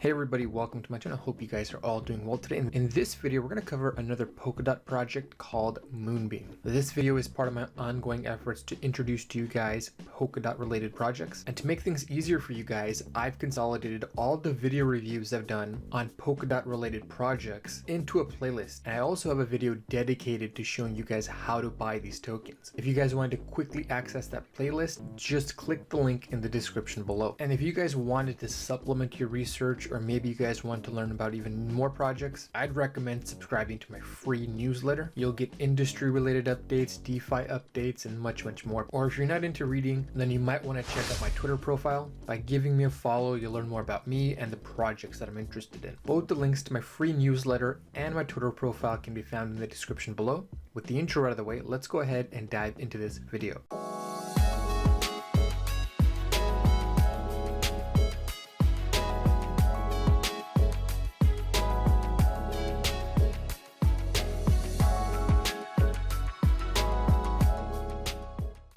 Hey everybody, welcome to my channel. Hope you guys are all doing well today. In this video, we're going to cover another Polkadot project called Moonbeam. This video is part of my ongoing efforts to introduce to you guys Polkadot related projects. And to make things easier for you guys, I've consolidated all the video reviews I've done on Polkadot related projects into a playlist. And I also have a video dedicated to showing you guys how to buy these tokens. If you guys wanted to quickly access that playlist, just click the link in the description below. And if you guys wanted to supplement your research, or maybe you guys want to learn about even more projects, I'd recommend subscribing to my free newsletter. You'll get industry related updates, DeFi updates, and much more. Or if you're not into reading, then you might want to check out my Twitter profile. By giving me a follow, you'll learn more about me and the projects that I'm interested in. Both the links to my free newsletter and my Twitter profile can be found in the description below. With the intro out of the way, let's go ahead and dive into this video.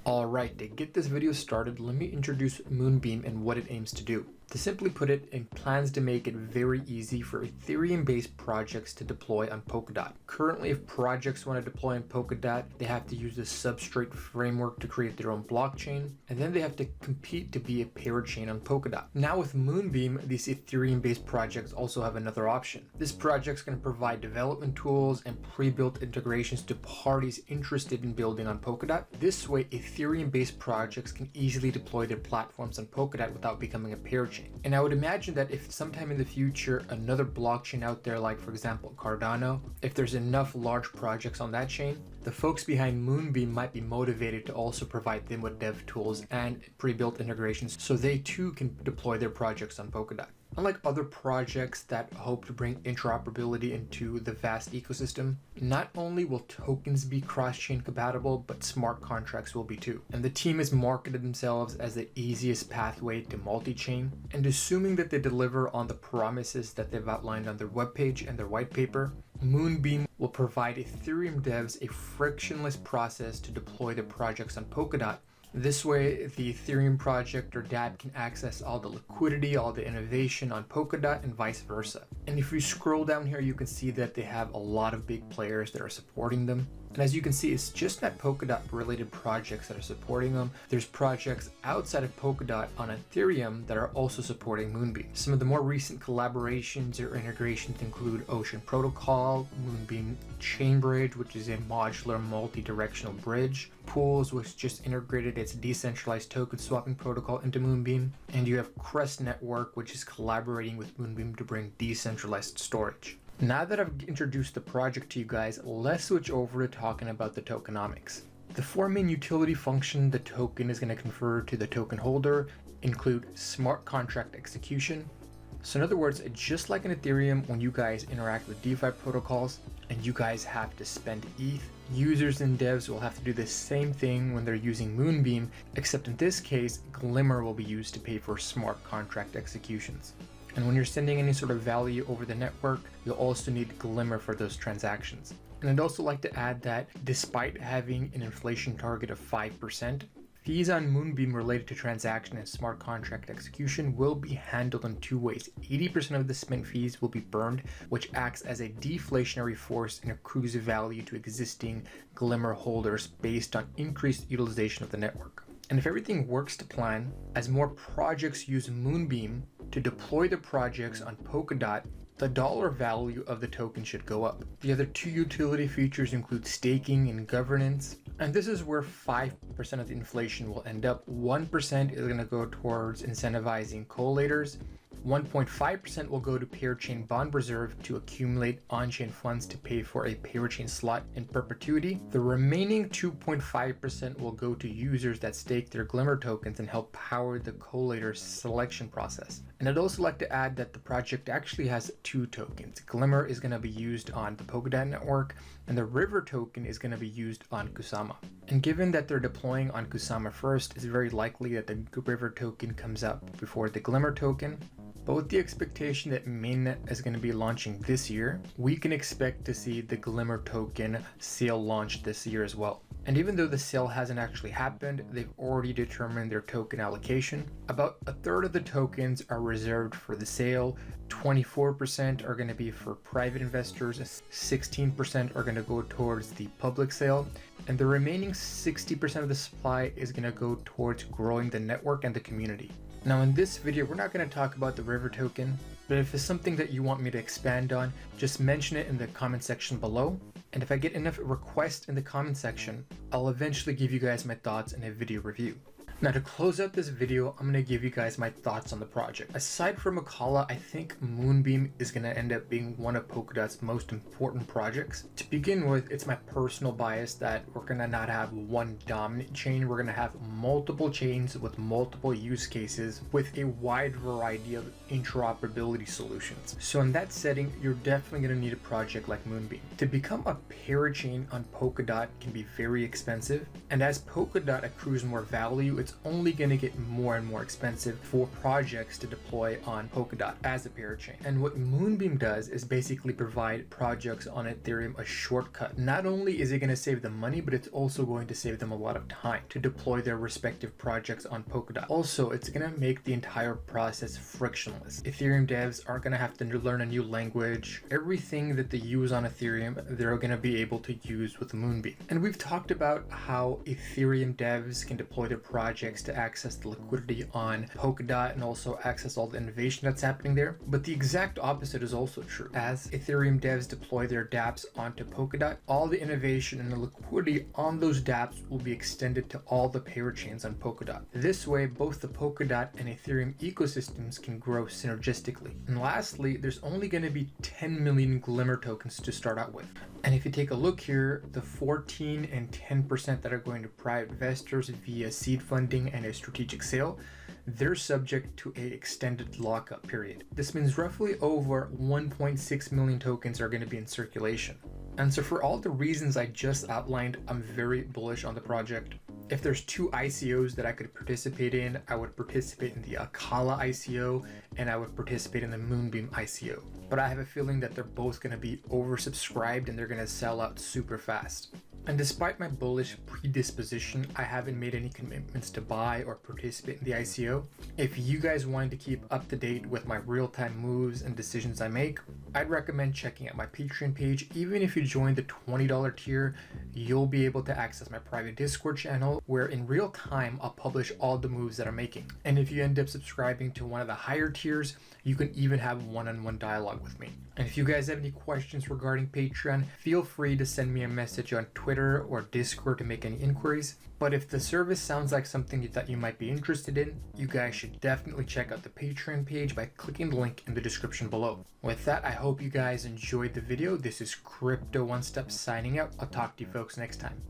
Alright, to get this video started, let me introduce Moonbeam and what it aims to do. To simply put it, it plans to make it very easy for Ethereum-based projects to deploy on Polkadot. Currently, if projects want to deploy on Polkadot, they have to use the Substrate framework to create their own blockchain, and then they have to compete to be a parachain on Polkadot. Now with Moonbeam, these Ethereum-based projects also have another option. This project's going to provide development tools and pre-built integrations to parties interested in building on Polkadot. This way, Ethereum-based projects can easily deploy their platforms on Polkadot without becoming a parachain. And I would imagine that if sometime in the future another blockchain out there, like for example Cardano, if there's enough large projects on that chain, the folks behind Moonbeam might be motivated to also provide them with dev tools and pre-built integrations so they too can deploy their projects on Polkadot. Unlike other projects that hope to bring interoperability into the vast ecosystem, not only will tokens be cross-chain compatible, but smart contracts will be too. And the team has marketed themselves as the easiest pathway to multi-chain, and assuming that they deliver on the promises that they've outlined on their webpage and their white paper, Moonbeam will provide Ethereum devs a frictionless process to deploy their projects on Polkadot. This way, the Ethereum project or dApp can access all the liquidity, all the innovation on Polkadot, and vice versa. And if you scroll down here, you can see that they have a lot of big players that are supporting them. And as you can see, it's just not Polkadot related projects that are supporting them. There's projects outside of Polkadot on Ethereum that are also supporting Moonbeam. Some of the more recent collaborations or integrations include Ocean Protocol, Moonbeam Chainbridge, which is a modular multi-directional bridge, Pools, which just integrated its decentralized token swapping protocol into Moonbeam, and you have Crest Network, which is collaborating with Moonbeam to bring decentralized storage. Now that I've introduced the project to you guys, let's switch over to talking about the tokenomics. The four main utility functions the token is going to confer to the token holder include smart contract execution. So in other words, just like in Ethereum, when you guys interact with DeFi protocols and you guys have to spend ETH, users and devs will have to do the same thing when they're using Moonbeam, except in this case, Glimmer will be used to pay for smart contract executions. And when you're sending any sort of value over the network, you'll also need Glimmer for those transactions. And I'd also like to add that despite having an inflation target of 5%, fees on Moonbeam related to transaction and smart contract execution will be handled in two ways. 80% of the spent fees will be burned, which acts as a deflationary force and accrues value to existing Glimmer holders based on increased utilization of the network. And if everything works to plan, as more projects use Moonbeam to deploy the projects on Polkadot, the dollar value of the token should go up. The other two utility features include staking and governance, and this is where 5% of the inflation will end up. 1% is going to go towards incentivizing collators. 1.5% will go to parachain bond reserve to accumulate on-chain funds to pay for a parachain slot in perpetuity. The remaining 2.5% will go to users that stake their Glimmer tokens and help power the collator selection process. And I'd also like to add that the project actually has two tokens. Glimmer is going to be used on the Polkadot network, and the River token is going to be used on Kusama. And given that they're deploying on Kusama first, it's very likely that the River token comes out before the Glimmer token. But with the expectation that mainnet is going to be launching this year, we can expect to see the Glimmer token sale launch this year as well. And even though the sale hasn't actually happened, they've already determined their token allocation. About a third of the tokens are reserved for the sale, 24% are going to be for private investors, 16% are going to go towards the public sale, and the remaining 60% of the supply is going to go towards growing the network and the community. Now in this video, we're not going to talk about the River token, but if it's something that you want me to expand on, just mention it in the comment section below. And if I get enough requests in the comment section, I'll eventually give you guys my thoughts in a video review. Now to close out this video, I'm going to give you guys my thoughts on the project. Aside from Akala, I think Moonbeam is going to end up being one of Polkadot's most important projects. To begin with, it's my personal bias that we're going to not have one dominant chain. We're going to have multiple chains with multiple use cases with a wide variety of interoperability solutions. So in that setting, you're definitely going to need a project like Moonbeam. To become a parachain on Polkadot can be very expensive, and as Polkadot accrues more value, it's only going to get more and more expensive for projects to deploy on Polkadot as a parachain. And what Moonbeam does is basically provide projects on Ethereum a shortcut. Not only is it going to save them money, but it's also going to save them a lot of time to deploy their respective projects on Polkadot. Also, it's going to make the entire process frictionless. Ethereum devs aren't going to have to learn a new language. Everything that they use on Ethereum, they're going to be able to use with Moonbeam. And we've talked about how Ethereum devs can deploy their projects to access the liquidity on Polkadot and also access all the innovation that's happening there. But the exact opposite is also true. As Ethereum devs deploy their dApps onto Polkadot, all the innovation and the liquidity on those dApps will be extended to all the parachains on Polkadot. This way, both the Polkadot and Ethereum ecosystems can grow synergistically. And lastly, there's only going to be 10 million Glimmer tokens to start out with. And if you take a look here, the 14 and 10% that are going to private investors via seed funding and a strategic sale, they're subject to an extended lockup period. This means roughly over 1.6 million tokens are going to be in circulation. And so for all the reasons I just outlined, I'm very bullish on the project. If there's two ICOs that I could participate in, I would participate in the Akala ICO and I would participate in the Moonbeam ICO. But I have a feeling that they're both going to be oversubscribed and they're going to sell out super fast. And despite my bullish predisposition, I haven't made any commitments to buy or participate in the ICO. If you guys wanted to keep up to date with my real-time moves and decisions I make, I'd recommend checking out my Patreon page. Even if you join the $20 tier, you'll be able to access my private Discord channel where in real time I'll publish all the moves that I'm making. And if you end up subscribing to one of the higher tiers, you can even have one-on-one dialogue with me. And if you guys have any questions regarding Patreon, feel free to send me a message on Twitter or Discord to make any inquiries. But if the service sounds like something that you might be interested in, you guys should definitely check out the Patreon page by clicking the link in the description below. With that, I hope you guys enjoyed the video. This is CryptoOneStop signing out. I'll talk to you folks next time.